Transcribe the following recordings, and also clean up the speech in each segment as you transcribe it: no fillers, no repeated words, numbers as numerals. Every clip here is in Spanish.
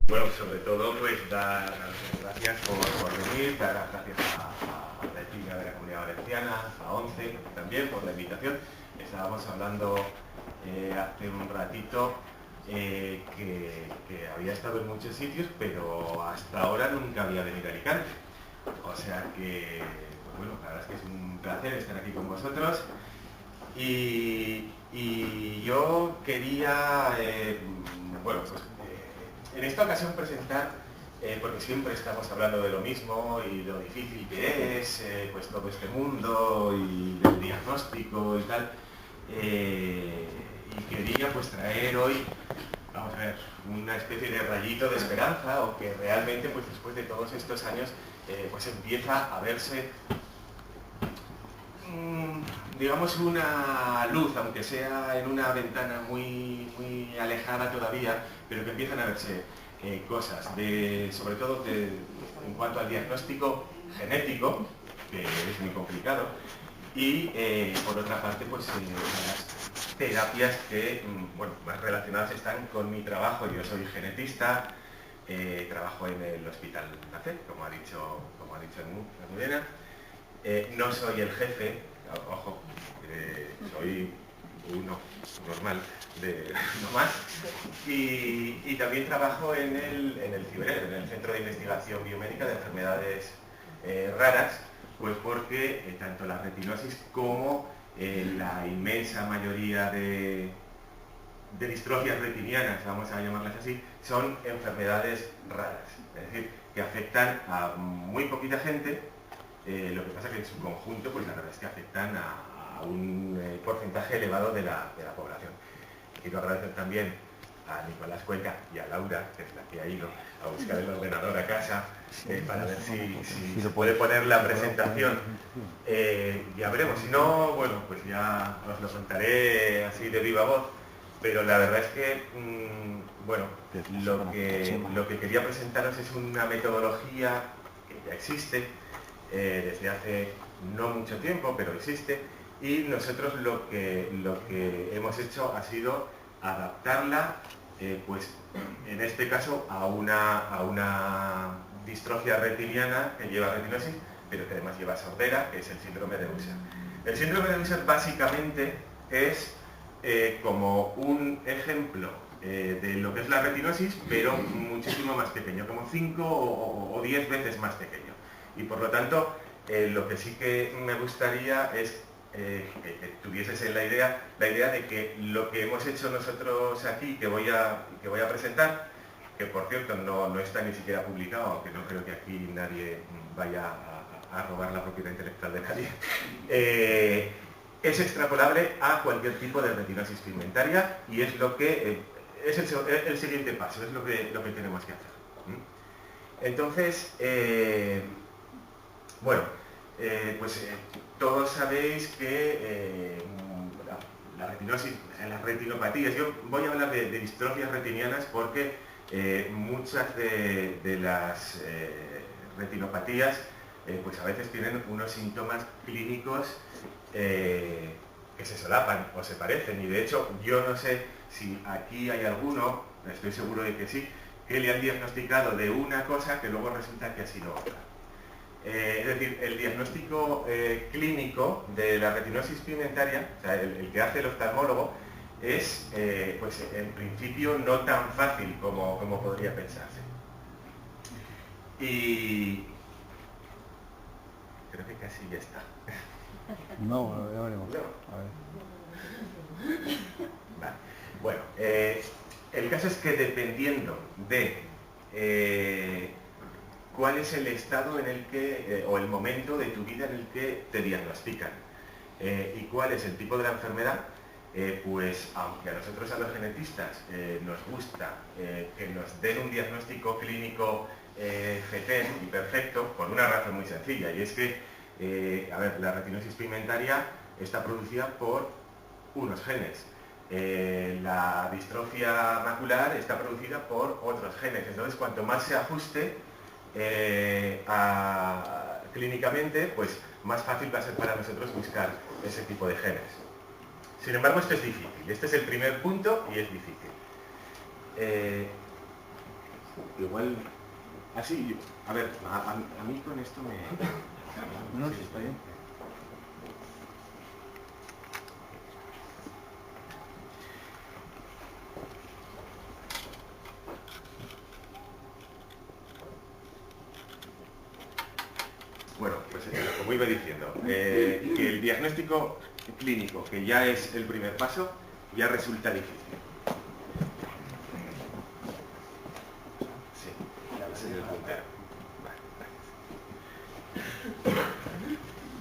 Bueno, sobre todo, pues dar las gracias por venir, dar las gracias a la Equipa de la Comunidad Valenciana, a ONCE también por la invitación. Estábamos hablando hace un ratito que había estado en muchos sitios, pero hasta ahora nunca había venido a Alicante. O sea que, pues bueno, la verdad es que es un placer estar aquí con vosotros. Y yo quería, bueno, pues en esta ocasión presentar, porque siempre estamos hablando de lo mismo y lo difícil que es, pues todo este mundo y del diagnóstico y tal, y quería pues traer hoy, vamos a ver, una especie de rayito de esperanza, o que realmente pues después de todos estos años pues empieza a verse digamos una luz, aunque sea en una ventana muy alejada todavía, pero que empiezan a verse cosas, sobre todo en cuanto al diagnóstico genético, que es muy complicado, y por otra parte pues las terapias que bueno, más relacionadas están con mi trabajo. Yo soy genetista, trabajo en el Hospital NACET, como ha dicho Almudena. No soy el jefe, ojo, soy uno normal, no más, y también trabajo en el CIBER, en el Centro de Investigación Biomédica de Enfermedades Raras, pues porque tanto la retinosis como la inmensa mayoría de distrofias retinianas, vamos a llamarlas así, son enfermedades raras, es decir, que afectan a muy poquita gente. Lo que pasa es que en su conjunto, pues la verdad es que afectan a un porcentaje elevado de la población. Quiero agradecer también a Nicolás Cuenca y a Laura, que es la que ha ido a buscar el ordenador a casa, para ver si se puede poner la presentación. Ya veremos, si no, bueno, pues ya os lo contaré así de viva voz, pero la verdad es que, bueno, lo que quería presentaros es una metodología que ya existe, desde hace no mucho tiempo, pero existe, y nosotros lo que hemos hecho ha sido adaptarla, pues en este caso a una distrofia retiniana que lleva retinosis, pero que además lleva sordera, que es el síndrome de Usher. El síndrome de Usher básicamente es como un ejemplo de lo que es la retinosis, pero muchísimo más pequeño, como 5 o 10 veces más pequeño. Y por lo tanto, lo que sí que me gustaría es que tuvieses en la idea de que lo que hemos hecho nosotros aquí, que voy a presentar, que por cierto no está ni siquiera publicado, aunque no creo que aquí nadie vaya a robar la propiedad intelectual de nadie, es extrapolable a cualquier tipo de retinosis pigmentaria, y es lo que es el siguiente paso, es lo que tenemos que hacer. Entonces, bueno, pues todos sabéis que la retinosis, las retinopatías, yo voy a hablar de distrofias retinianas porque muchas de las retinopatías pues a veces tienen unos síntomas clínicos que se solapan o se parecen, y de hecho yo no sé si aquí hay alguno, estoy seguro de que sí, que le han diagnosticado de una cosa que luego resulta que ha sido otra. Es decir, el diagnóstico clínico de la retinosis pigmentaria, o sea, el que hace el oftalmólogo, es, pues en principio, no tan fácil como podría pensarse. Y creo que casi ya está. No, ya veremos. No. A ver. Vale. Bueno, el caso es que dependiendo de cuál es el estado en el que, o el momento de tu vida en el que te diagnostican, y cuál es el tipo de la enfermedad, pues aunque a nosotros, a los genetistas, nos gusta que nos den un diagnóstico clínico fetén y perfecto, por una razón muy sencilla, y es que, a ver, la retinosis pigmentaria está producida por unos genes. La distrofia macular está producida por otros genes. Entonces, cuanto más se ajuste clínicamente, pues más fácil va a ser para nosotros buscar ese tipo de genes. Sin embargo, esto es difícil. Este es el primer punto y es difícil. igual, así, a ver, a mí con esto me... No, sí, está bien. Bueno, pues como iba diciendo, que el diagnóstico clínico, que ya es el primer paso, ya resulta difícil. Sí, ese es el puntero.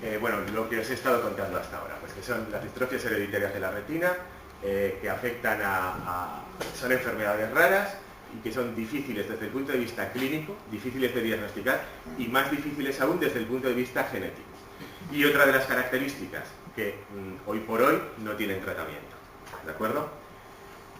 Vale, bueno, lo que os he estado contando hasta ahora, pues que son las distrofias hereditarias de la retina, que afectan son enfermedades raras y que son difíciles desde el punto de vista clínico, difíciles de diagnosticar y más difíciles aún desde el punto de vista genético. Y otra de las características que hoy por hoy no tienen tratamiento, ¿de acuerdo?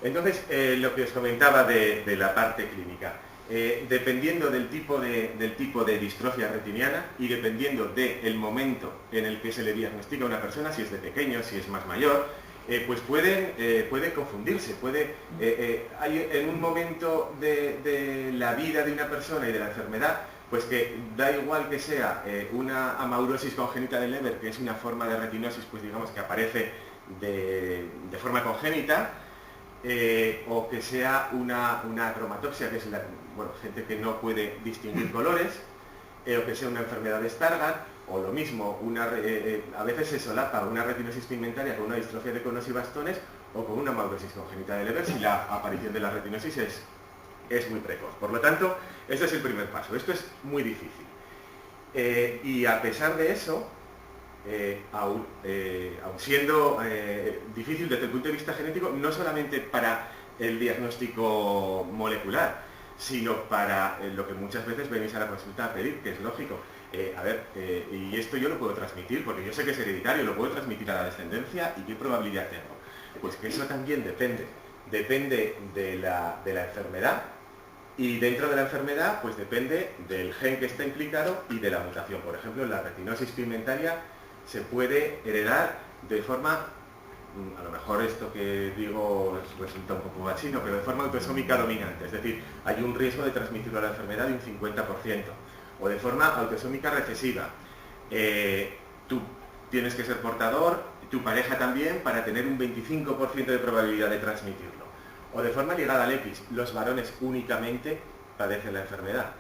Entonces, lo que os comentaba de la parte clínica, dependiendo del tipo de distrofia retiniana y dependiendo del momento en el que se le diagnostica a una persona, si es de pequeño, si es más mayor, pues puede confundirse, hay en un momento de la vida de una persona y de la enfermedad, pues que da igual que sea una amaurosis congénita del Leber, que es una forma de retinosis, pues digamos que aparece de forma congénita, o que sea una cromatopsia, que es gente que no puede distinguir colores, o que sea una enfermedad de Stargardt, o lo mismo, a veces se solapa una retinosis pigmentaria con una distrofia de conos y bastones, o con una amaurosis congénita de Leber, si la aparición de la retinosis es muy precoz. Por lo tanto, este es el primer paso. Esto es muy difícil. Y a pesar de eso, aun siendo difícil desde el punto de vista genético, no solamente para el diagnóstico molecular, sino para lo que muchas veces venís a la consulta a pedir, que es lógico. Y esto yo lo puedo transmitir, porque yo sé que es hereditario, lo puedo transmitir a la descendencia, ¿y qué probabilidad tengo? Pues que eso también depende de la enfermedad, y dentro de la enfermedad, pues depende del gen que está implicado y de la mutación. Por ejemplo, la retinosis pigmentaria se puede heredar de forma, a lo mejor esto que digo resulta un poco machino, pero de forma autosómica dominante, es decir, hay un riesgo de transmitirlo a la enfermedad de un 50%, o de forma autosómica recesiva. Tú tienes que ser portador, tu pareja también, para tener un 25% de probabilidad de transmitirlo. O de forma ligada al X, los varones únicamente padecen la enfermedad.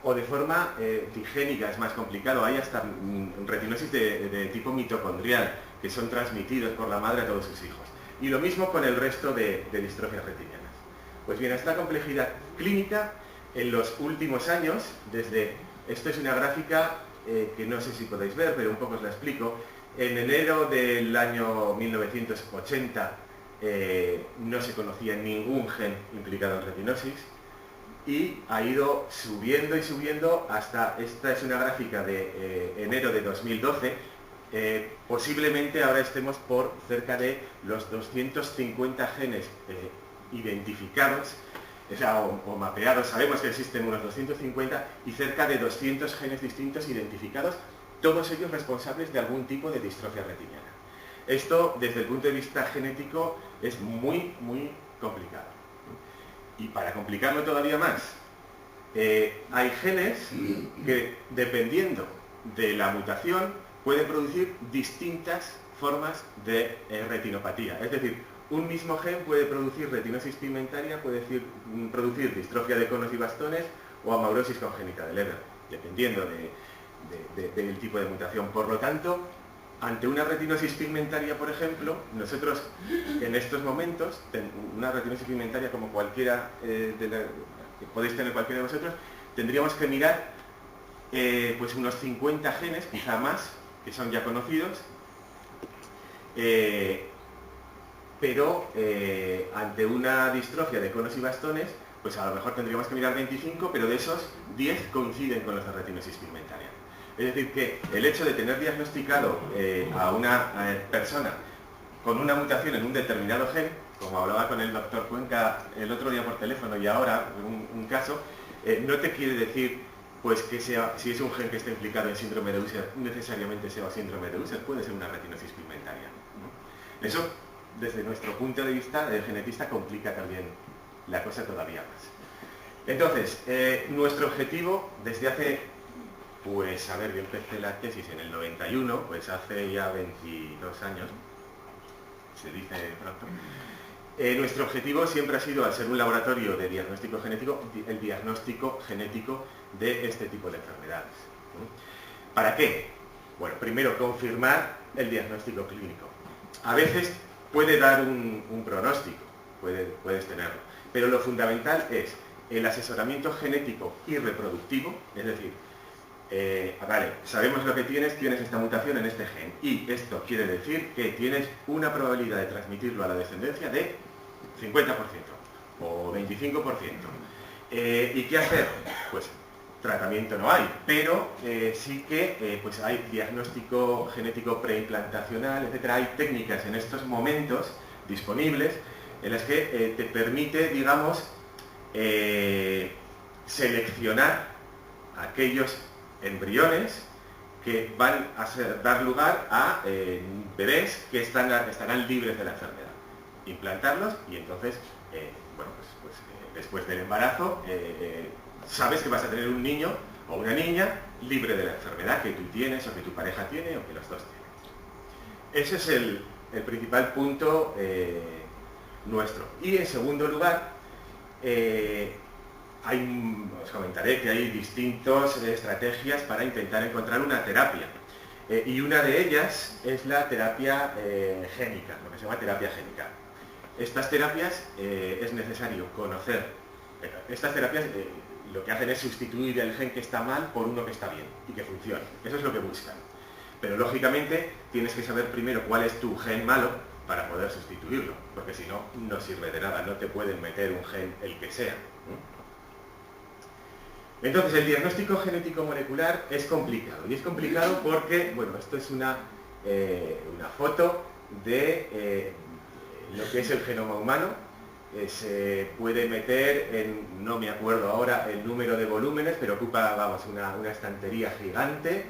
O de forma digénica, es más complicado, hay hasta retinosis de tipo mitocondrial, que son transmitidos por la madre a todos sus hijos. Y lo mismo con el resto de distrofias retinianas. Pues bien, esta complejidad clínica, en los últimos años, esto es una gráfica que no sé si podéis ver, pero un poco os la explico. En enero del año 1980 no se conocía ningún gen implicado en retinosis, y ha ido subiendo y subiendo hasta, esta es una gráfica de enero de 2012, posiblemente ahora estemos por cerca de los 250 genes identificados, o mapeados. Sabemos que existen unos 250 y cerca de 200 genes distintos identificados, todos ellos responsables de algún tipo de distrofia retiniana. Esto, desde el punto de vista genético, es muy, muy complicado. Y para complicarlo todavía más, hay genes que, dependiendo de la mutación, pueden producir distintas formas de retinopatía. Es decir, un mismo gen puede producir retinosis pigmentaria, puede producir distrofia de conos y bastones o amaurosis congénita de Leber, dependiendo del tipo de mutación. Por lo tanto, ante una retinosis pigmentaria, por ejemplo, nosotros en estos momentos, una retinosis pigmentaria como cualquiera que podéis tener cualquiera de vosotros, tendríamos que mirar pues unos 50 genes, quizá más, que son ya conocidos, pero ante una distrofia de conos y bastones, pues a lo mejor tendríamos que mirar 25, pero de esos 10 coinciden con los de retinosis pigmentaria. Es decir, que el hecho de tener diagnosticado a una persona con una mutación en un determinado gen, como hablaba con el doctor Cuenca el otro día por teléfono y ahora un caso, no te quiere decir pues que si es un gen que está implicado en síndrome de Usher, necesariamente sea síndrome de Usher, puede ser una retinosis pigmentaria, ¿no? Eso, desde nuestro punto de vista, el genetista complica también la cosa todavía más. Entonces, nuestro objetivo desde hace, pues a ver, yo empecé la tesis en el 91, pues hace ya 22 años, se dice pronto. Nuestro objetivo siempre ha sido, al ser un laboratorio de diagnóstico genético, el diagnóstico genético de este tipo de enfermedades. ¿Para qué? Bueno, primero, confirmar el diagnóstico clínico. A veces puede dar un pronóstico, puedes tenerlo, pero lo fundamental es el asesoramiento genético y reproductivo, es decir, vale, sabemos lo que tienes esta mutación en este gen, y esto quiere decir que tienes una probabilidad de transmitirlo a la descendencia de 50% o 25%. ¿Y qué hacer? Pues tratamiento no hay, pero sí que pues hay diagnóstico genético preimplantacional, etcétera. Hay técnicas en estos momentos disponibles en las que te permite, digamos, seleccionar aquellos embriones que van a dar lugar a bebés que estarán libres de la enfermedad. Implantarlos y entonces, bueno, pues después del embarazo, sabes que vas a tener un niño o una niña libre de la enfermedad que tú tienes o que tu pareja tiene o que los dos tienen. Ese es el principal punto nuestro. Y en segundo lugar, os comentaré que hay distintas estrategias para intentar encontrar una terapia. Y una de ellas es la terapia génica, lo que se llama terapia génica. Estas terapias es necesario conocer. Estas terapias lo que hacen es sustituir el gen que está mal por uno que está bien y que funcione. Eso es lo que buscan. Pero lógicamente tienes que saber primero cuál es tu gen malo para poder sustituirlo, porque si no, no sirve de nada, no te pueden meter un gen el que sea. Entonces, el diagnóstico genético molecular es complicado, y es complicado porque, bueno, esto es una foto de lo que es el genoma humano. Se puede meter en, no me acuerdo ahora el número de volúmenes, pero ocupa, vamos, una estantería gigante,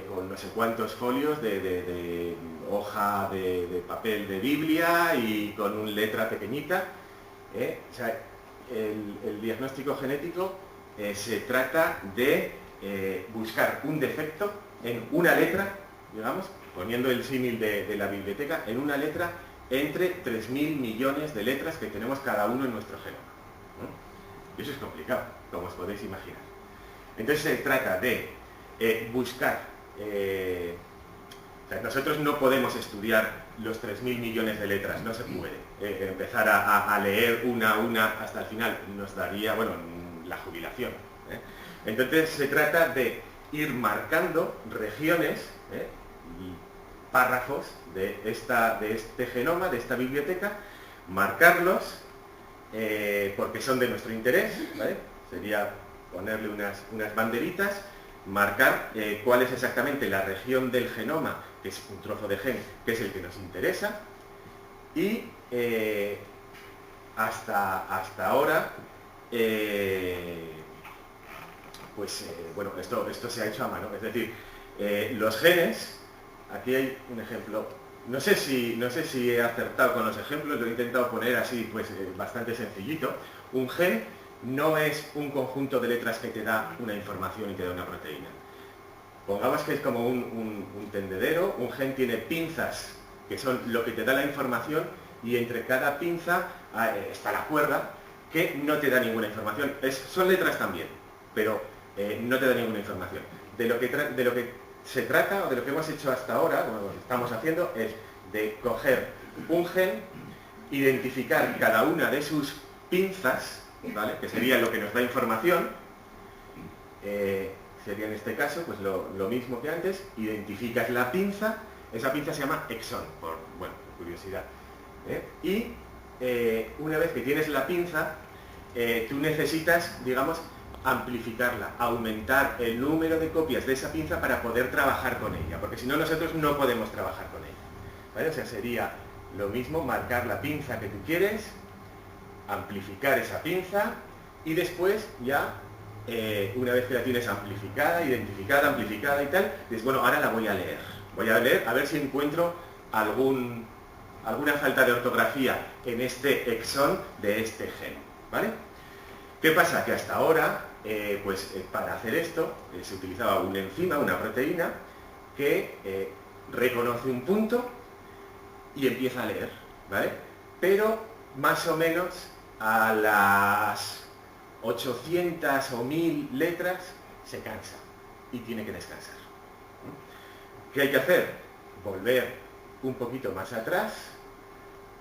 con no sé cuántos folios de hoja de papel de Biblia y con una letra pequeñita. O sea, el diagnóstico genético se trata de buscar un defecto en una letra, digamos, poniendo el símil de la biblioteca, en una letra entre 3.000 millones de letras que tenemos cada uno en nuestro genoma. Y eso es complicado, como os podéis imaginar. Entonces se trata de buscar... o sea, nosotros no podemos estudiar los 3.000 millones de letras, no se puede. Empezar a leer una a una hasta el final nos daría, bueno, la jubilación. Entonces se trata de ir marcando regiones, párrafos de este genoma, de esta biblioteca, marcarlos porque son de nuestro interés, ¿vale? Sería ponerle unas banderitas, marcar cuál es exactamente la región del genoma, que es un trozo de gen, que es el que nos interesa, y hasta ahora, bueno, esto se ha hecho a mano, es decir, los genes, aquí hay un ejemplo, no sé si he acertado con los ejemplos, lo he intentado poner así, pues bastante sencillito. Un gen no es un conjunto de letras que te da una información y te da una proteína. Pongamos que es como un tendedero, un gen tiene pinzas, que son lo que te da la información, y entre cada pinza está la cuerda, que no te da ninguna información. Son letras también, pero no te da ninguna información. De lo que se trata, o de lo que hemos hecho hasta ahora, como lo que estamos haciendo, es de coger un gen, identificar cada una de sus pinzas, ¿vale?, que sería lo que nos da información. Sería en este caso pues lo mismo que antes, identificas la pinza, esa pinza se llama exón, por curiosidad. Y una vez que tienes la pinza, tú necesitas, digamos, amplificarla, aumentar el número de copias de esa pinza para poder trabajar con ella, porque si no nosotros no podemos trabajar con ella, ¿vale? O sea, sería lo mismo marcar la pinza que tú quieres, amplificar esa pinza, y después ya, una vez que la tienes amplificada, identificada, amplificada y tal, dices, bueno, ahora la voy a leer a ver si encuentro alguna falta de ortografía en este exón de este gen, ¿vale? ¿Qué pasa? Que hasta ahora, para hacer esto, se utilizaba una enzima, una proteína, que reconoce un punto y empieza a leer, ¿vale? Pero más o menos a las 800 o 1000 letras se cansa y tiene que descansar. ¿Qué hay que hacer? Volver un poquito más atrás,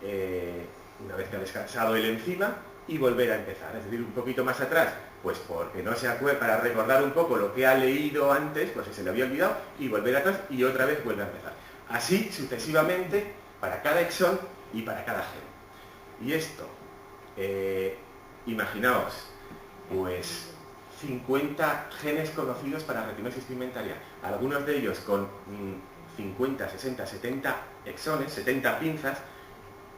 una vez que ha descansado el enzima, y volver a empezar, es decir, un poquito más atrás, pues porque no se acuerda, para recordar un poco lo que ha leído antes, pues si se le había olvidado, y volver atrás y otra vez vuelve a empezar. Así sucesivamente para cada exón y para cada gen. Y esto, imaginaos, pues 50 genes conocidos para retinosis pigmentaria, algunos de ellos con 50, 60, 70 exones, 70 pinzas,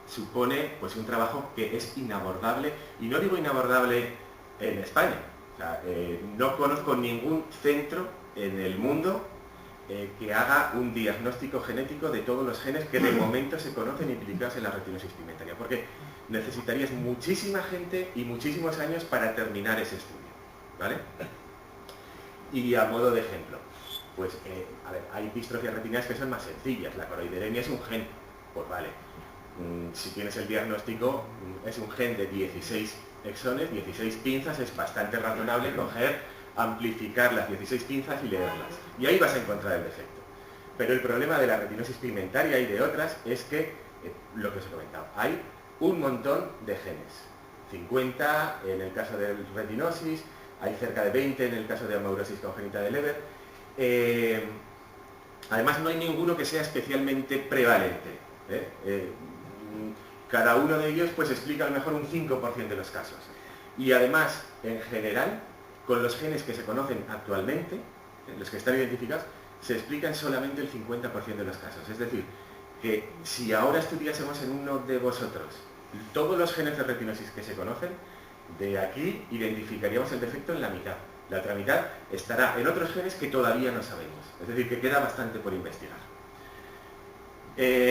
supone pues un trabajo que es inabordable, y no digo inabordable en España, o sea, no conozco ningún centro en el mundo que haga un diagnóstico genético de todos los genes que de momento se conocen implicados en la retinosis pigmentaria, porque necesitarías muchísima gente y muchísimos años para terminar ese estudio, ¿vale? Y a modo de ejemplo, pues, a ver, hay distrofías retinianas que son más sencillas, la coroideremia es un gen, pues vale, si tienes el diagnóstico, es un gen de 16 exones, 16 pinzas, es bastante razonable coger, amplificar las 16 pinzas y leerlas. Y ahí vas a encontrar el defecto. Pero el problema de la retinosis pigmentaria y de otras es que, lo que os he comentado, hay un montón de genes. 50 en el caso del retinosis, hay cerca de 20 en el caso de amaurosis congénita de Leber. Además no hay ninguno que sea especialmente prevalente. Cada uno de ellos pues explica a lo mejor un 5% de los casos. Y además, en general, con los genes que se conocen actualmente, los que están identificados, se explican solamente el 50% de los casos. Es decir, que si ahora estudiásemos en uno de vosotros todos los genes de retinosis que se conocen, de aquí identificaríamos el defecto en la mitad. La otra mitad estará en otros genes que todavía no sabemos. Es decir, que queda bastante por investigar.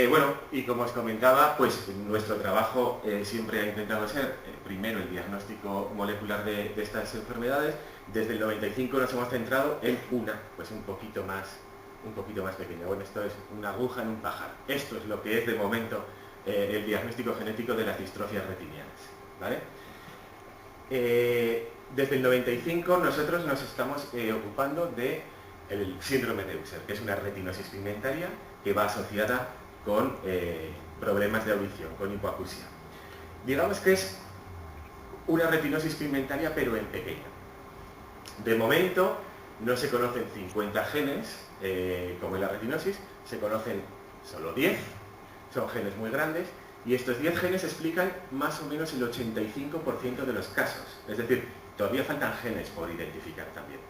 Bueno, y como os comentaba, pues nuestro trabajo siempre ha intentado ser, primero, el diagnóstico molecular de estas enfermedades. Desde el 95 nos hemos centrado en una, pues un poquito más pequeña. Bueno, esto es una aguja en un pajar. Esto es lo que es de momento el diagnóstico genético de las distrofias retinianas, ¿vale? Desde el 95 nosotros nos estamos ocupando del síndrome de Usher, que es una retinosis pigmentaria que va asociada con problemas de audición, con hipoacusia. Digamos que es una retinosis pigmentaria, pero en pequeña. De momento no se conocen 50 genes, como en la retinosis, se conocen solo 10, son genes muy grandes, y estos 10 genes explican más o menos el 85% de los casos. Es decir, todavía faltan genes por identificar también.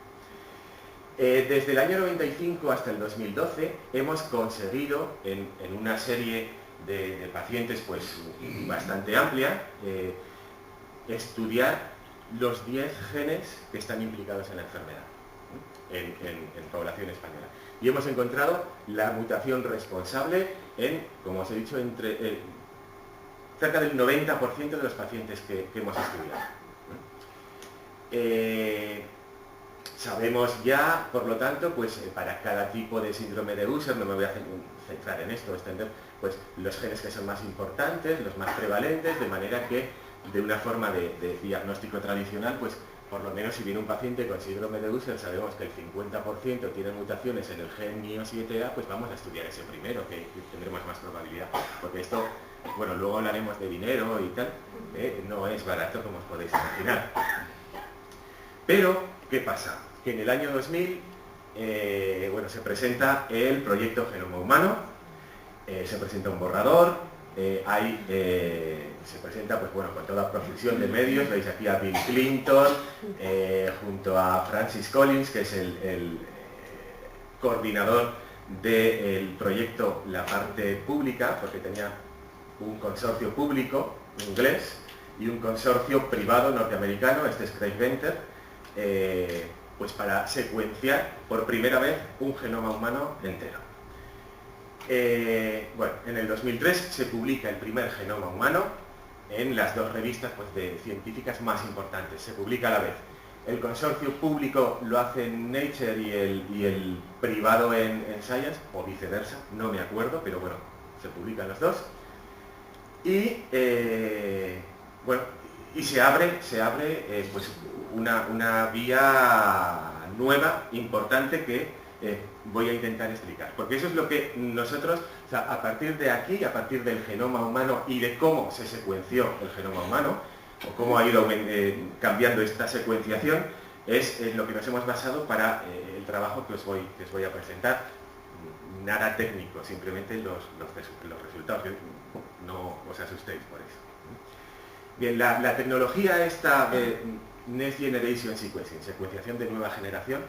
Desde el año 95 hasta el 2012 hemos conseguido, en una serie de pacientes pues bastante amplia, estudiar los 10 genes que están implicados en la enfermedad en población española. Y hemos encontrado la mutación responsable en, como os he dicho, cerca del 90% de los pacientes que hemos estudiado. Sabemos ya, por lo tanto, pues para cada tipo de síndrome de Usher, no me voy a centrar en esto, extender pues los genes que son más importantes, los más prevalentes, de manera que de una forma de diagnóstico tradicional, pues por lo menos si viene un paciente con síndrome de Usher, sabemos que el 50% tiene mutaciones en el gen MIO7A, pues vamos a estudiar ese primero, que tendremos más probabilidad, porque esto, bueno, luego hablaremos de dinero y tal, no es barato como os podéis imaginar. Pero, ¿qué pasa? Que en el año 2000, bueno, se presenta el proyecto Genoma Humano, se presenta un borrador, se presenta, pues bueno, con toda profusión de medios. Veis aquí a Bill Clinton, junto a Francis Collins, que es el coordinador del proyecto, la parte pública, porque tenía un consorcio público inglés y un consorcio privado norteamericano, este es Craig Venter, pues para secuenciar por primera vez un genoma humano entero. Bueno, en el 2003 se publica el primer genoma humano en las dos revistas pues, de científicas más importantes, se publica a la vez. El consorcio público lo hace en Nature y el privado en Science, o viceversa, no me acuerdo, pero bueno, se publican los dos. Y bueno, y se abre pues una vía nueva, importante, que voy a intentar explicar. Porque eso es lo que nosotros, o sea, a partir de aquí, a partir del genoma humano y de cómo se secuenció el genoma humano, o cómo ha ido cambiando esta secuenciación, es en lo que nos hemos basado para el trabajo que os voy a presentar. Nada técnico, simplemente los resultados, que no os asustéis por eso. Bien, la tecnología esta de Next Generation Sequencing, secuenciación de nueva generación,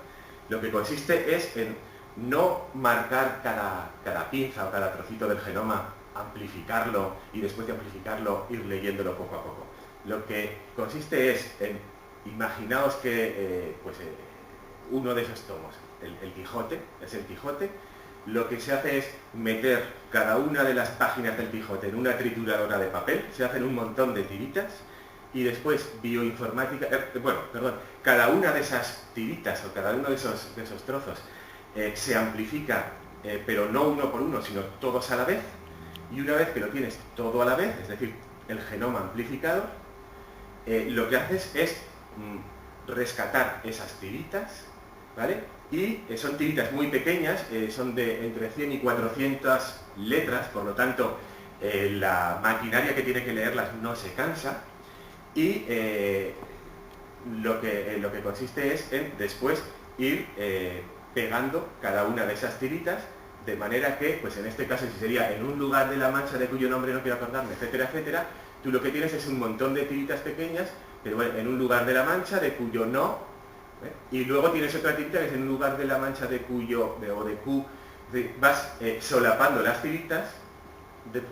lo que consiste es en no marcar cada pinza o cada trocito del genoma, amplificarlo y después de amplificarlo ir leyéndolo poco a poco. Lo que consiste es en, imaginaos que uno de esos tomos, el Quijote, es el Quijote, lo que se hace es meter cada una de las páginas del Quijote en una trituradora de papel, se hacen un montón de tiritas y después bioinformática, cada una de esas tiritas o cada uno de esos trozos se amplifica, pero no uno por uno, sino todos a la vez, y una vez que lo tienes todo a la vez, es decir, el genoma amplificado, lo que haces es rescatar esas tiritas, ¿vale? Y son tiritas muy pequeñas, son de entre 100 y 400 letras, por lo tanto la maquinaria que tiene que leerlas no se cansa, y lo que consiste es en después ir pegando cada una de esas tiritas, de manera que, pues en este caso si sería en un lugar de la mancha de cuyo nombre no quiero acordarme, etcétera, etcétera, tú lo que tienes es un montón de tiritas pequeñas, pero bueno, en un lugar de la mancha de cuyo no, y luego tienes otra tirita que es en un lugar de la mancha de cuyo, o de Q, vas solapando las tiritas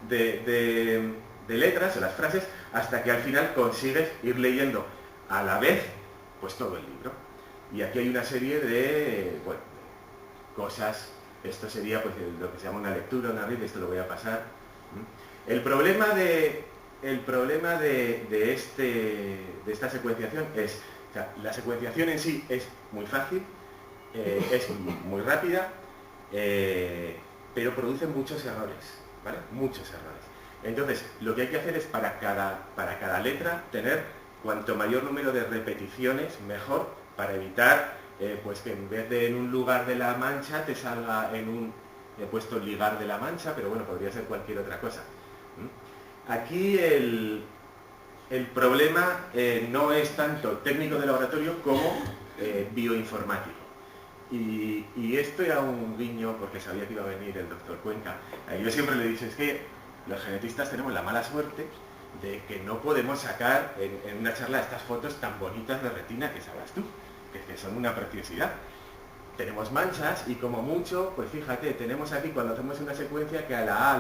de letras o las frases hasta que al final consigues ir leyendo a la vez pues todo el libro. Y aquí hay una serie de cosas, esto sería pues lo que se llama una lectura, una read, esto lo voy a pasar. El problema de esta secuenciación es, o sea, la secuenciación en sí es muy fácil, es muy rápida, pero produce muchos errores, ¿vale? Muchos errores. Entonces, lo que hay que hacer es para cada letra tener cuanto mayor número de repeticiones mejor, para evitar pues que en vez de en un lugar de la mancha te salga en un, he puesto el ligar de la mancha, pero bueno, podría ser cualquier otra cosa. Aquí el problema no es tanto técnico de laboratorio como bioinformático. Y esto era un guiño porque sabía que iba a venir el doctor Cuenca. Yo siempre le he dicho, es que los genetistas tenemos la mala suerte de que no podemos sacar en una charla estas fotos tan bonitas de retina que sabrás tú, que son una preciosidad. Tenemos manchas y como mucho, pues fíjate, tenemos aquí cuando hacemos una secuencia que a la A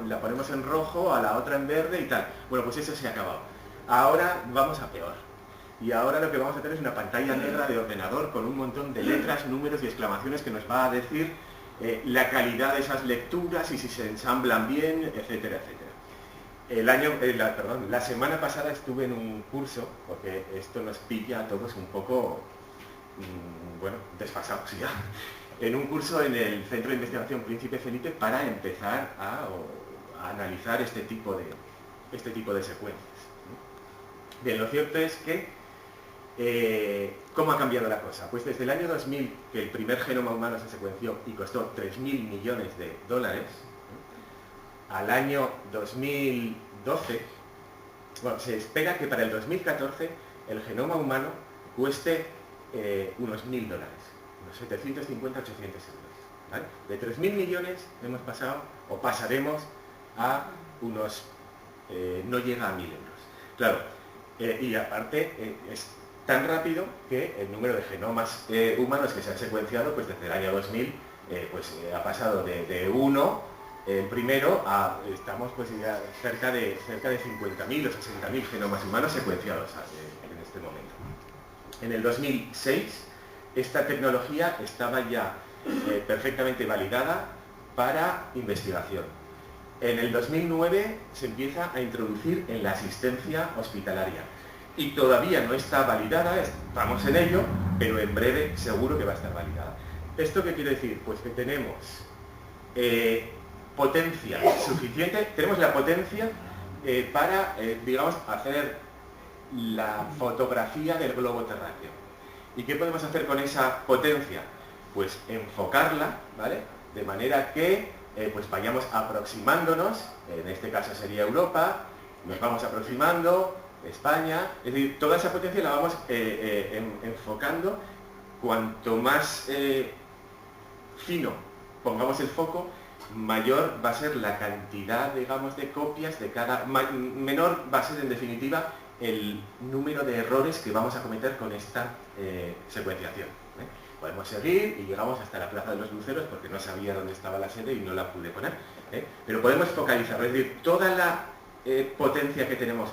la ponemos en rojo, a la otra en verde y tal. Bueno, pues eso se ha acabado. Ahora vamos a peor. Y ahora lo que vamos a tener es una pantalla negra de ordenador con un montón de letras, números y exclamaciones que nos va a decir la calidad de esas lecturas y si se ensamblan bien, etcétera, etcétera. La semana pasada estuve en un curso, porque esto nos pilla a todos un poco, desfasados ya, en un curso en el Centro de Investigación Príncipe Felipe para empezar a analizar este tipo de secuencias. Bien, lo cierto es que ¿cómo ha cambiado la cosa? Pues desde el año 2000, que el primer genoma humano se secuenció y costó 3.000 millones de dólares, al año 2012, se espera que para el 2014 el genoma humano cueste unos 1.000 dólares, unos 750, 800 euros. ¿Vale? De 3.000 millones hemos pasado, o pasaremos, a unos, no llega a 1.000 euros. Claro, y aparte es tan rápido que el número de genomas humanos que se han secuenciado, pues desde el año 2000, ha pasado de 1, el primero, a, estamos pues ya cerca de 50.000 o 60.000 genomas humanos secuenciados en este momento. En el 2006, esta tecnología estaba ya perfectamente validada para investigación. En el 2009 se empieza a introducir en la asistencia hospitalaria y todavía no está validada, estamos en ello, pero en breve seguro que va a estar validada. ¿Esto qué quiere decir? Pues que tenemos potencia suficiente, tenemos la potencia para, digamos, hacer la fotografía del globo terráqueo. ¿Y qué podemos hacer con esa potencia? Pues enfocarla, ¿vale? De manera que pues vayamos aproximándonos, en este caso sería Europa, nos vamos aproximando, España, es decir, toda esa potencia la vamos enfocando. Cuanto más fino pongamos el foco, mayor va a ser la cantidad, digamos, de copias de cada... menor va a ser, en definitiva, el número de errores que vamos a cometer con esta secuenciación. Podemos seguir y llegamos hasta la Plaza de los Luceros porque no sabía dónde estaba la sede y no la pude poner. Pero podemos focalizarlo, es decir, toda la potencia que tenemos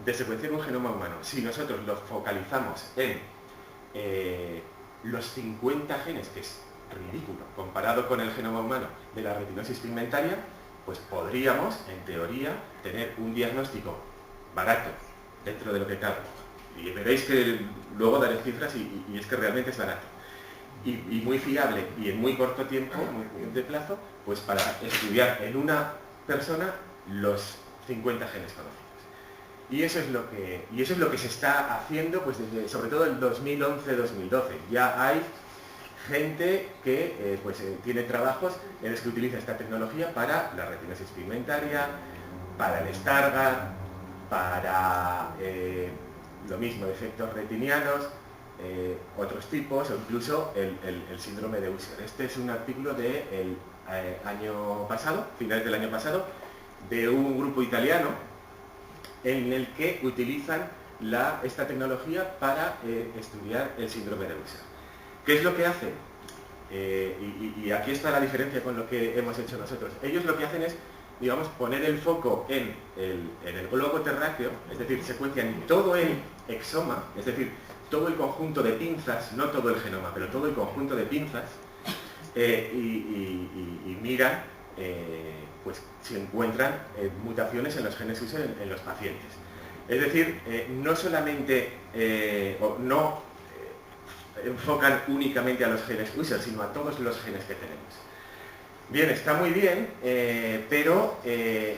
de secuenciar un genoma humano, si nosotros lo focalizamos en los 50 genes, que es ridículo comparado con el genoma humano de la retinosis pigmentaria, pues podríamos, en teoría, tener un diagnóstico barato dentro de lo que cabe. Y veréis que luego daré cifras y es que realmente es barato. Y muy fiable y en muy corto tiempo, de plazo, pues para estudiar en una persona los 50 genes conocidos. Y eso es lo que se está haciendo, pues desde, sobre todo el 2011-2012. Ya hay gente que tiene trabajos en los que utiliza esta tecnología para la retinosis pigmentaria, para el Stargardt, para lo mismo, defectos retinianos, otros tipos, o incluso el síndrome de Usher. Este es un artículo del año pasado, finales del año pasado, de un grupo italiano en el que utilizan esta tecnología para estudiar el síndrome de Usher. ¿Qué es lo que hacen? Y aquí está la diferencia con lo que hemos hecho nosotros. Ellos lo que hacen es, digamos, poner el foco en el globo terráqueo, es decir, secuencian todo el exoma, es decir, todo el conjunto de pinzas, no todo el genoma, pero todo el conjunto de pinzas, y miran pues, si encuentran mutaciones en los genes Usher en los pacientes. Es decir, no solamente no enfocan únicamente a los genes Usher, sino a todos los genes que tenemos. Bien, está muy bien, pero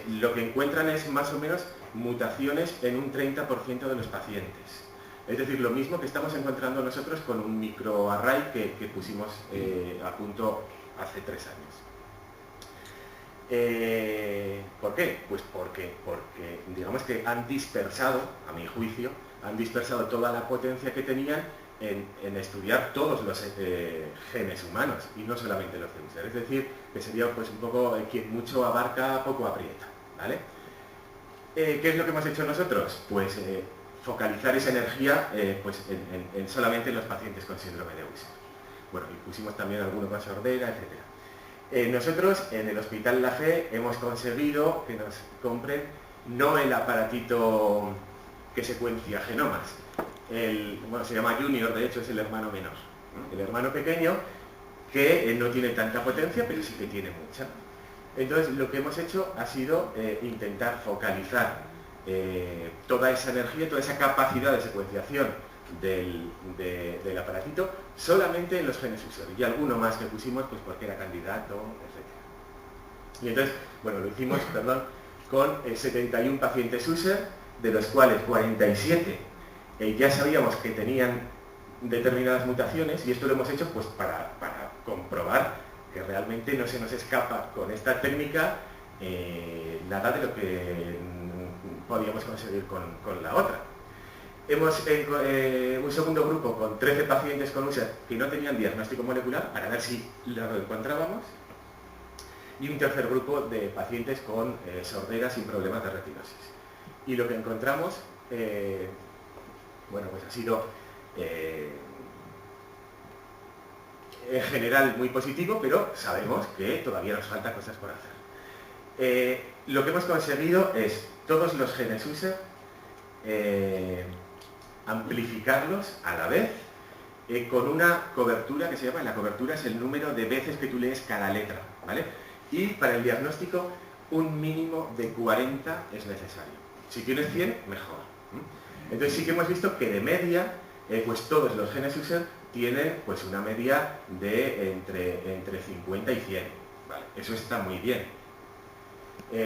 lo que encuentran es más o menos mutaciones en un 30% de los pacientes. Es decir, lo mismo que estamos encontrando nosotros con un microarray que pusimos a punto hace 3 años. ¿Por qué? Pues porque digamos que han dispersado, a mi juicio, han dispersado toda la potencia que tenían en estudiar todos los genes humanos y no solamente los de Usher. Es decir, que sería pues un poco quien mucho abarca, poco aprieta, ¿vale? ¿Qué es lo que hemos hecho nosotros? Pues focalizar esa energía pues en solamente en los pacientes con síndrome de Usher. Bueno, y pusimos también algunos más sordera, etc. Nosotros en el Hospital La Fe hemos conseguido que nos compren no el aparatito que secuencia genomas, bueno, se llama Junior, de hecho es el hermano menor, ¿no? El hermano pequeño que no tiene tanta potencia, pero sí que tiene mucha. Entonces lo que hemos hecho ha sido intentar focalizar toda esa energía, toda esa capacidad de secuenciación del aparatito solamente en los genes Usher y alguno más que pusimos pues porque era candidato, etc. Y entonces, bueno, lo hicimos, perdón, con 71 pacientes Usher, de los cuales 47 ya sabíamos que tenían determinadas mutaciones, y esto lo hemos hecho pues para comprobar que realmente no se nos escapa con esta técnica nada de lo que podíamos conseguir con la otra. Hemos un segundo grupo con 13 pacientes con Usher que no tenían diagnóstico molecular para ver si lo encontrábamos, y un tercer grupo de pacientes con sordera sin problemas de retinosis. Y lo que encontramos, bueno, pues ha sido en general muy positivo, pero sabemos que todavía nos faltan cosas por hacer. Lo que hemos conseguido es todos los genes Usher amplificarlos a la vez con una cobertura que se llama, la cobertura es el número de veces que tú lees cada letra, ¿vale? Y para el diagnóstico un mínimo de 40 es necesario. Si tienes 100, mejor. Entonces sí que hemos visto que de media, pues todos los genes user tienen pues una media de entre 50 y 100. Vale, eso está muy bien.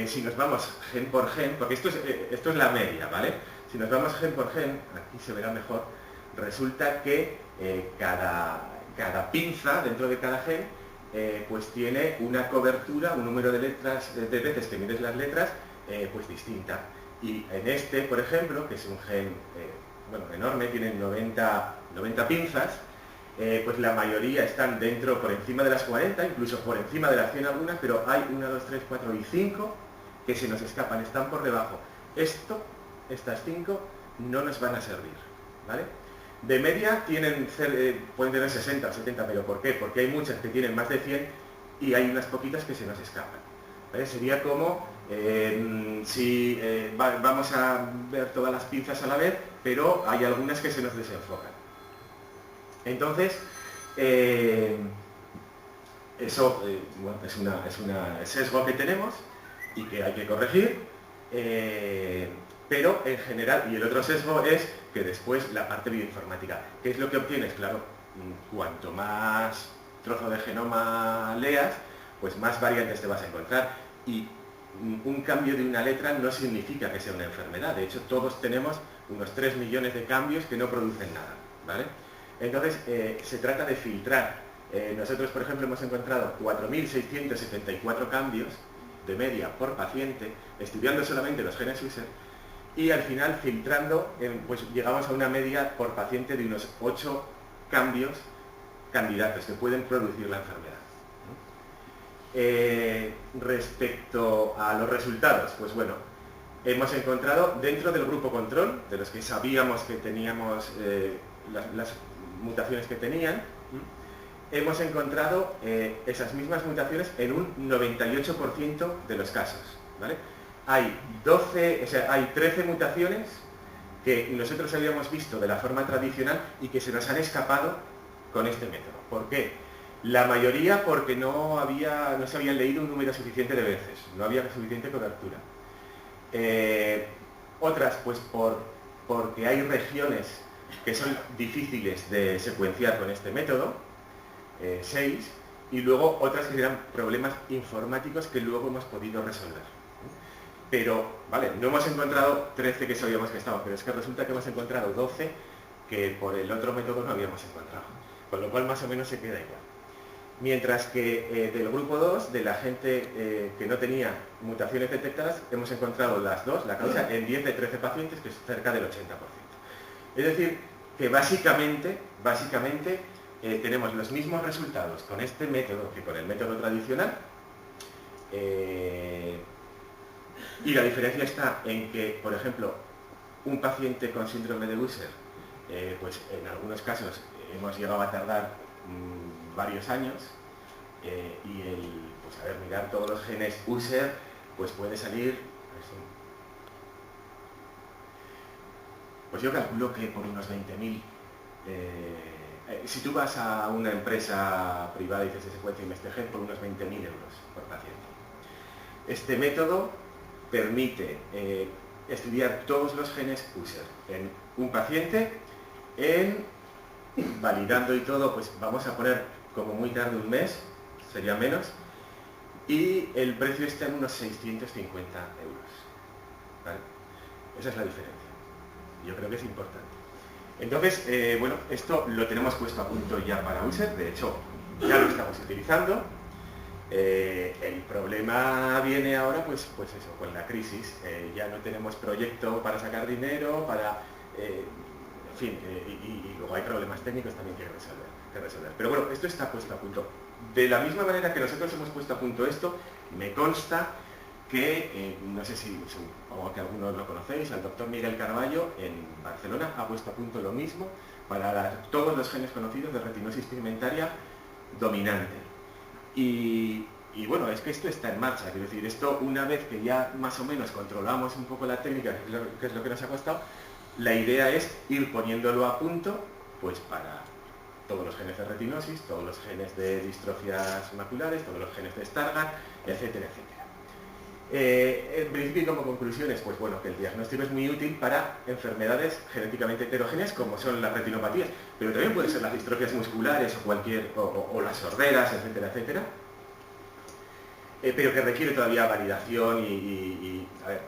Si nos vamos gen por gen, porque esto es la media, ¿vale? Si nos vamos gen por gen, aquí se verá mejor, resulta que cada pinza dentro de cada gen pues tiene una cobertura, un número de letras, de veces que mides las letras, pues distinta. Y en este, por ejemplo, que es un gen bueno, enorme, tiene 90 pinzas, pues la mayoría están dentro, por encima de las 40, incluso por encima de las 100 algunas, pero hay 1, 2, 3, 4 y 5 que se nos escapan, están por debajo. Estas 5 no nos van a servir, ¿vale? De media pueden tener 60 o 70, pero ¿por qué? Porque hay muchas que tienen más de 100 y hay unas poquitas que se nos escapan, ¿vale? Sería como si vamos a ver todas las pinzas a la vez, pero hay algunas que se nos desenfocan. Entonces, eso bueno, es un sesgo que tenemos y que hay que corregir, pero en general, y el otro sesgo es que después la parte bioinformática, ¿qué es lo que obtienes? Claro, cuanto más trozo de genoma leas, pues más variantes te vas a encontrar, y un cambio de una letra no significa que sea una enfermedad. De hecho, todos tenemos unos 3 millones de cambios que no producen nada, ¿vale? Entonces, se trata de filtrar. Nosotros, por ejemplo, hemos encontrado 4.674 cambios de media por paciente, estudiando solamente los genes user, y al final, filtrando, pues llegamos a una media por paciente de unos 8 cambios candidatos que pueden producir la enfermedad. Respecto a los resultados, pues bueno, hemos encontrado dentro del grupo control, de los que sabíamos que teníamos las mutaciones que tenían, hemos encontrado esas mismas mutaciones en un 98% de los casos, ¿vale? Hay 13 mutaciones que nosotros habíamos visto de la forma tradicional y que se nos han escapado con este método. ¿Por qué? La mayoría porque no se habían leído un número suficiente de veces, no había suficiente cobertura. Otras pues porque hay regiones que son difíciles de secuenciar con este método, 6, y luego otras que eran problemas informáticos que luego hemos podido resolver. Pero, vale, no hemos encontrado 13 que sabíamos que estaban, pero es que resulta que hemos encontrado 12 que por el otro método no habíamos encontrado, con lo cual más o menos se queda igual. Mientras que del grupo 2, de la gente que no tenía mutaciones detectadas, hemos encontrado las dos, la causa, en 10 de 13 pacientes, que es cerca del 80%. Es decir, que básicamente tenemos los mismos resultados con este método que con el método tradicional, y la diferencia está en que, por ejemplo, un paciente con síndrome de Usher, pues en algunos casos hemos llegado a tardar varios años, y mirar todos los genes Usher, pues puede salir, pues yo calculo que por unos 20.000. Si tú vas a una empresa privada y dices, se secuencia este gen, por unos 20.000 euros por paciente. Este método permite estudiar todos los genes Usher en un paciente, validando y todo, pues vamos a poner como muy tarde un mes, sería menos, y el precio está en unos 650 euros. ¿Vale? Esa es la diferencia. Yo creo que es importante. Entonces, bueno, esto lo tenemos puesto a punto ya para Usher, de hecho ya lo estamos utilizando. El problema viene ahora, pues eso, con la crisis. Ya no tenemos proyecto para sacar dinero, en fin, y luego hay problemas técnicos también que resolver. Pero bueno, esto está puesto a punto. De la misma manera que nosotros hemos puesto a punto esto, me consta que, no sé si supongo que algunos lo conocéis, el doctor Miguel Carballo en Barcelona ha puesto a punto lo mismo para todos los genes conocidos de retinosis pigmentaria dominante. Y bueno, es que esto está en marcha, quiero decir, esto una vez que ya más o menos controlamos un poco la técnica, que es lo que nos ha costado, la idea es ir poniéndolo a punto, pues para todos los genes de retinosis, todos los genes de distrofias maculares, todos los genes de Stargardt, etcétera, etcétera. En principio y como conclusiones, pues bueno, que el diagnóstico es muy útil para enfermedades genéticamente heterogéneas como son las retinopatías, pero también pueden ser las distrofias musculares o las sorderas, etcétera, etcétera. Pero que requiere todavía validación a ver,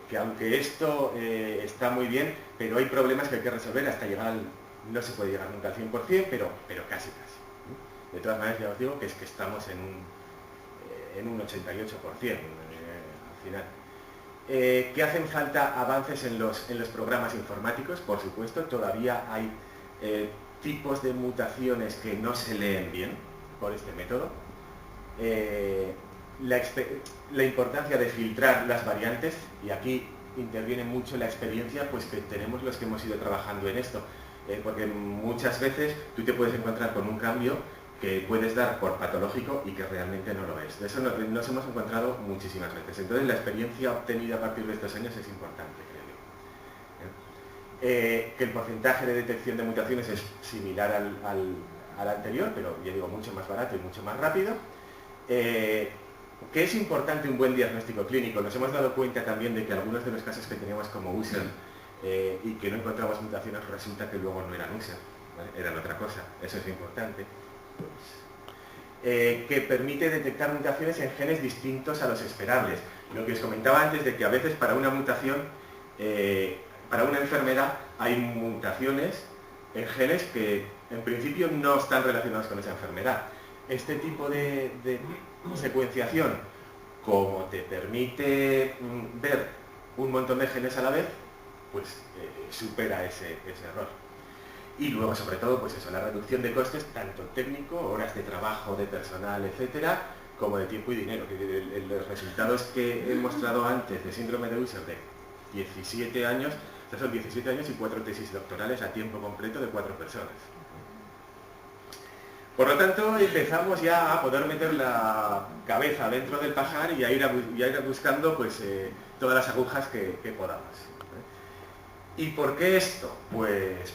que aunque esto está muy bien, pero hay problemas que hay que resolver hasta llegar no se puede llegar nunca al 100%, pero casi. De todas maneras, ya os digo que es que estamos en un 88% al final. ¿Que hacen falta avances en los programas informáticos? Por supuesto, todavía hay tipos de mutaciones que no se leen bien por este método. La importancia de filtrar las variantes, y aquí interviene mucho la experiencia pues que tenemos los que hemos ido trabajando en esto, porque muchas veces tú te puedes encontrar con un cambio que puedes dar por patológico y que realmente no lo es. De eso nos hemos encontrado muchísimas veces. Entonces la experiencia obtenida a partir de estos años es importante, creo yo. Que el porcentaje de detección de mutaciones es similar al anterior, pero ya digo, mucho más barato y mucho más rápido. Que es importante un buen diagnóstico clínico. Nos hemos dado cuenta también de que algunos de los casos que teníamos como user y que no encontramos mutaciones, resulta que luego no eran user, ¿vale? Eran otra cosa. Eso es importante. Que permite detectar mutaciones en genes distintos a los esperables. Lo que os comentaba antes de que a veces para una mutación, para una enfermedad, hay mutaciones en genes que en principio no están relacionados con esa enfermedad. Este tipo de secuenciación, como te permite ver un montón de genes a la vez, pues supera ese error. Y luego, sobre todo, pues eso, la reducción de costes, tanto técnico, horas de trabajo, de personal, etcétera, como de tiempo y dinero. Los resultados que he mostrado antes de síndrome de Usher de 17 años, o sea, son 17 años y 4 tesis doctorales a tiempo completo de 4 personas. Por lo tanto, empezamos ya a poder meter la cabeza dentro del pajar y a ir buscando pues, todas las agujas que podamos. ¿Y por qué esto? Pues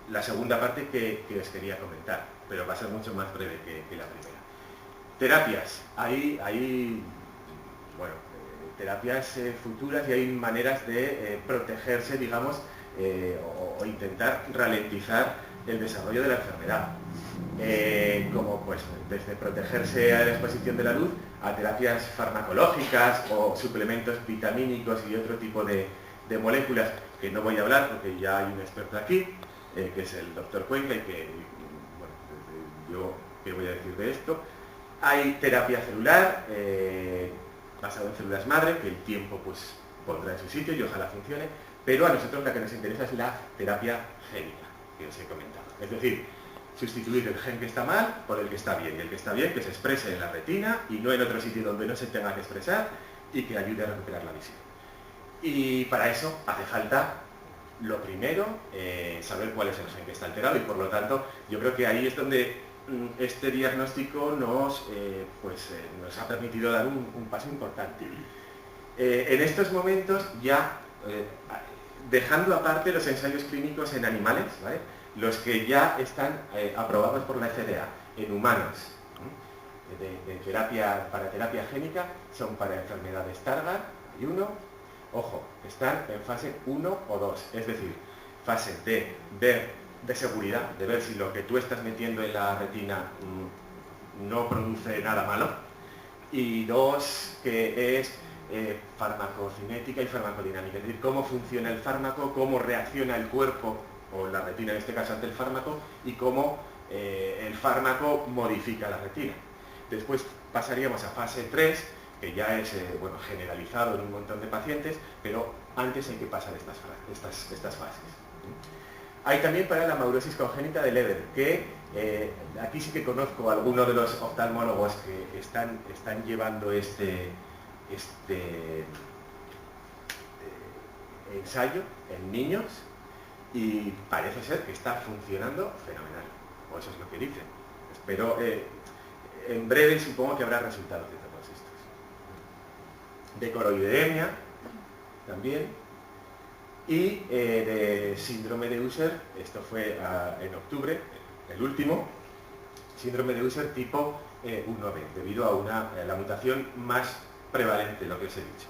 la segunda parte que os quería comentar, pero va a ser mucho más breve que la primera. Terapias. Hay bueno, terapias futuras y hay maneras de protegerse, digamos, o intentar ralentizar el desarrollo de la enfermedad. Como pues desde protegerse a la exposición de la luz a terapias farmacológicas o suplementos vitamínicos y otro tipo de moléculas que no voy a hablar porque ya hay un experto aquí, que es el doctor Cuenca, y que, bueno, yo qué voy a decir de esto. Hay terapia celular basada en células madre, que el tiempo pues pondrá en su sitio y ojalá funcione, pero a nosotros la que nos interesa es la terapia génica, que os he comentado. Es decir, sustituir el gen que está mal por el que está bien, y el que está bien que se exprese en la retina y no en otro sitio donde no se tenga que expresar y que ayude a recuperar la visión. Y para eso hace falta, lo primero, saber cuál es el gen que está alterado, y por lo tanto yo creo que ahí es donde este diagnóstico nos ha permitido dar un paso importante. En estos momentos ya, dejando aparte los ensayos clínicos en animales, ¿vale?, los que ya están aprobados por la FDA en humanos para terapia génica son para enfermedades Stargardt y 1, ojo, están en fase 1 o 2, es decir, fase de seguridad, de ver si lo que tú estás metiendo en la retina no produce nada malo, y 2, que es farmacocinética y farmacodinámica, es decir, cómo funciona el fármaco, cómo reacciona el cuerpo o la retina en este caso ante el fármaco, y cómo el fármaco modifica la retina. Después pasaríamos a fase 3, que ya es generalizado en un montón de pacientes, pero antes hay que pasar estas fases. Hay también para la maurosis congénita de Leber, que aquí sí que conozco a algunos de los oftalmólogos que están llevando este ensayo en niños, y parece ser que está funcionando fenomenal, o eso es lo que dicen. Espero, en breve supongo que habrá resultados de todos estos. De coroideemia también, y de síndrome de Usher, esto fue en octubre, el último, síndrome de Usher tipo 1B, debido a la mutación más prevalente, lo que os he dicho.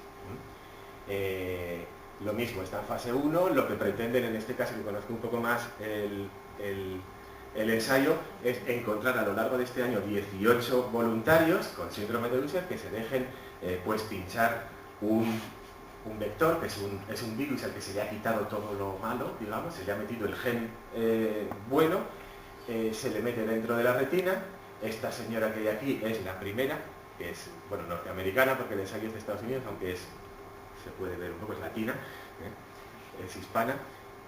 Lo mismo, está en fase 1, lo que pretenden en este caso, que conozco un poco más el ensayo, es encontrar a lo largo de este año 18 voluntarios con síndrome de Usher que se dejen pues pinchar un vector, que es un virus al que se le ha quitado todo lo malo, digamos, se le ha metido el gen bueno, se le mete dentro de la retina. Esta señora que hay aquí es la primera, que es, bueno, norteamericana, porque el ensayo es de Estados Unidos, aunque se puede ver un poco, es latina, es hispana,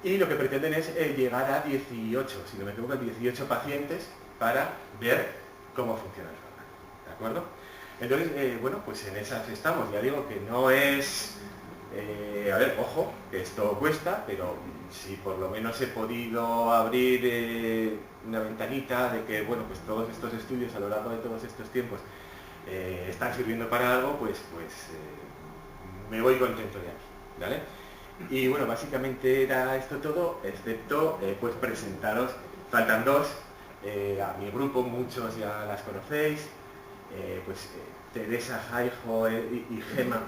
y lo que pretenden es llegar a 18, si no me equivoco, 18 pacientes para ver cómo funciona el fármaco, ¿de acuerdo? Entonces, bueno, pues en esas estamos. Ya digo que no es... a ver, ojo, que esto cuesta, pero si por lo menos he podido abrir una ventanita de que, bueno, pues todos estos estudios a lo largo de todos estos tiempos están sirviendo para algo, pues me voy contento de aquí, ¿vale? Y bueno, básicamente era esto todo, excepto pues presentaros, faltan dos, a mi grupo, muchos ya las conocéis, Teresa Jaijo y Gema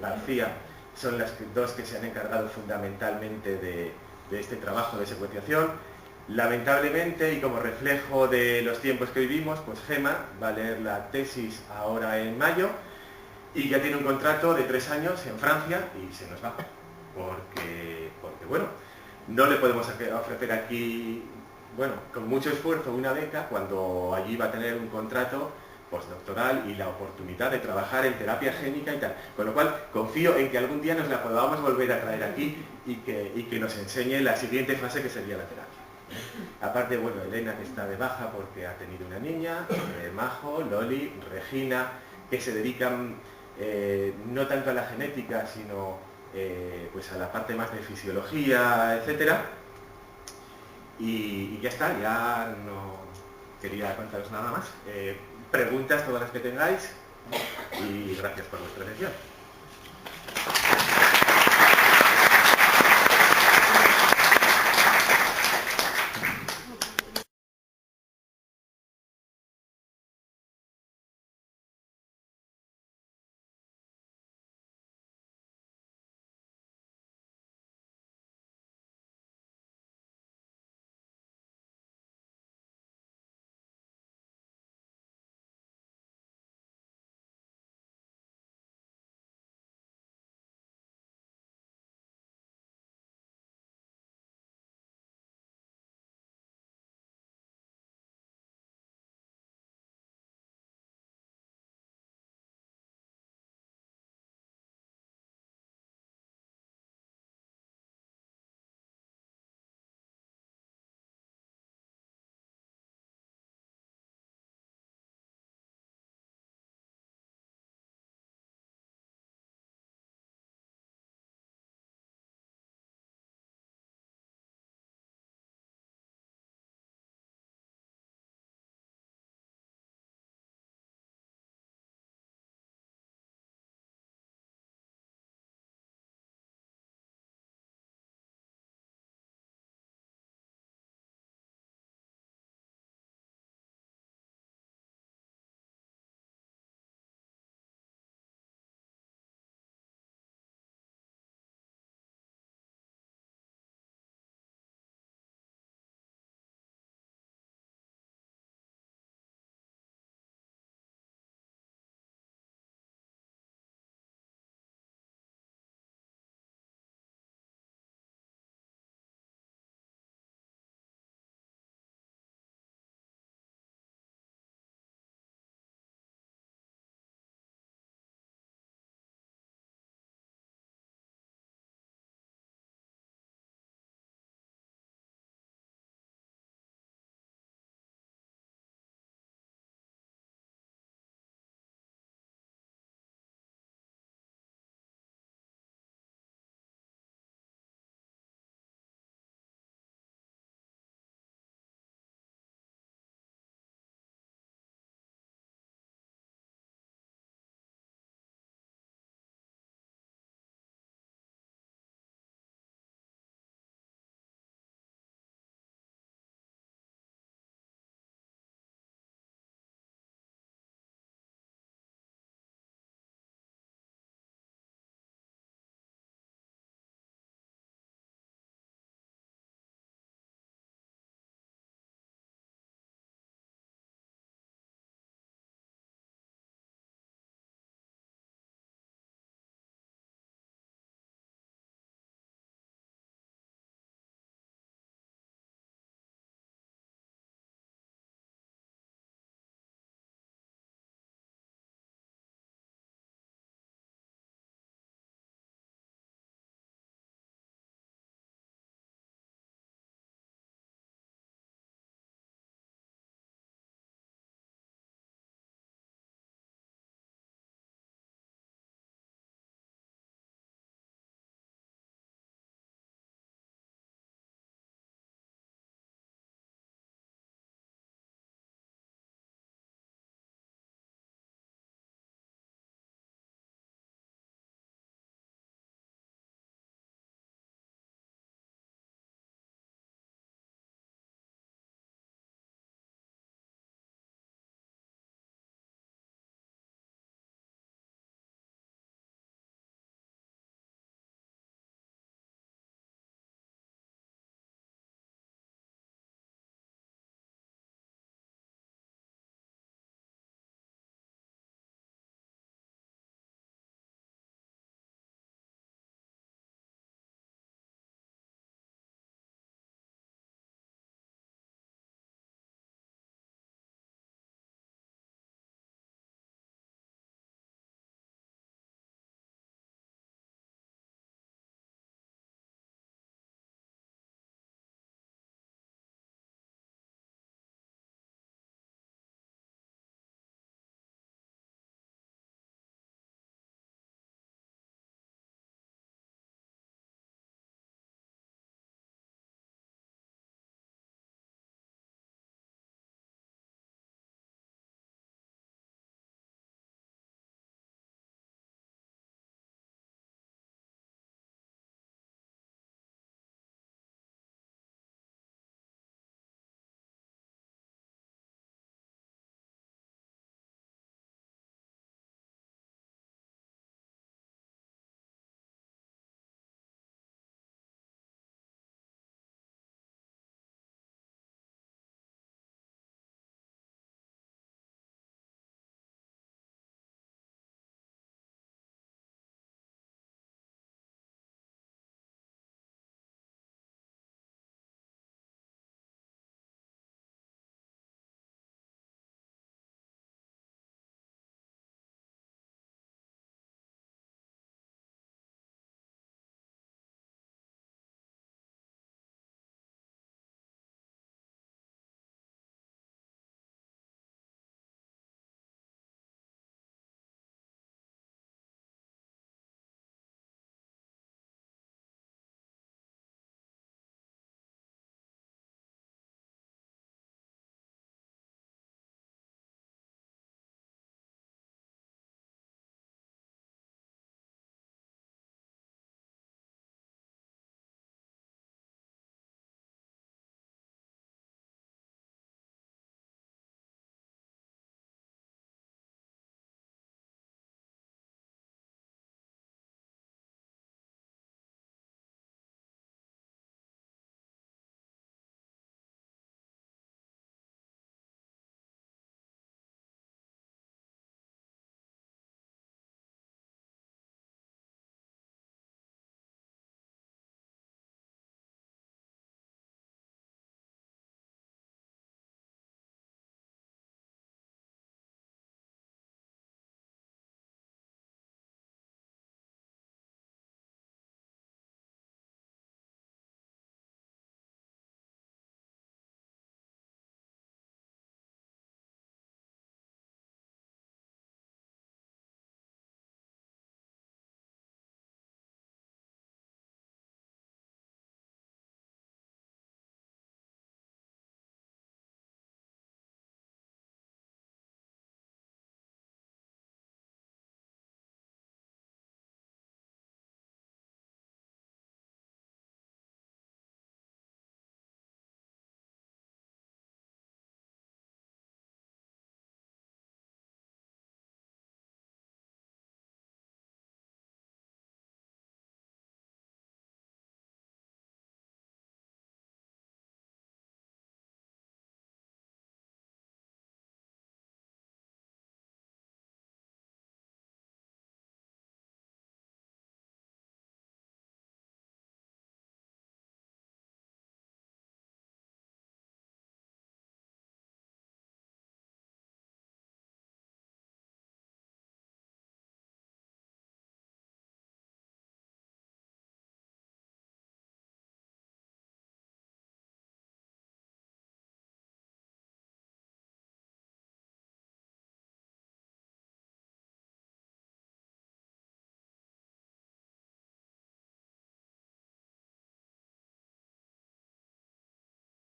García son las dos que se han encargado fundamentalmente de este trabajo de secuenciación. Lamentablemente, y como reflejo de los tiempos que vivimos, pues Gema va a leer la tesis ahora en mayo y ya tiene un contrato de 3 años en Francia y se nos va, porque bueno, no le podemos ofrecer aquí, bueno, con mucho esfuerzo una beca cuando allí va a tener un contrato postdoctoral y la oportunidad de trabajar en terapia génica y tal. Con lo cual, confío en que algún día nos la podamos volver a traer aquí y que nos enseñe la siguiente fase, que sería la terapia. Aparte, bueno, Elena, que está de baja porque ha tenido una niña, Majo, Loli, Regina, que se dedican no tanto a la genética, sino pues a la parte más de fisiología, etcétera. Y ya está, ya no quería contaros nada más. Preguntas todas las que tengáis y gracias por vuestra atención.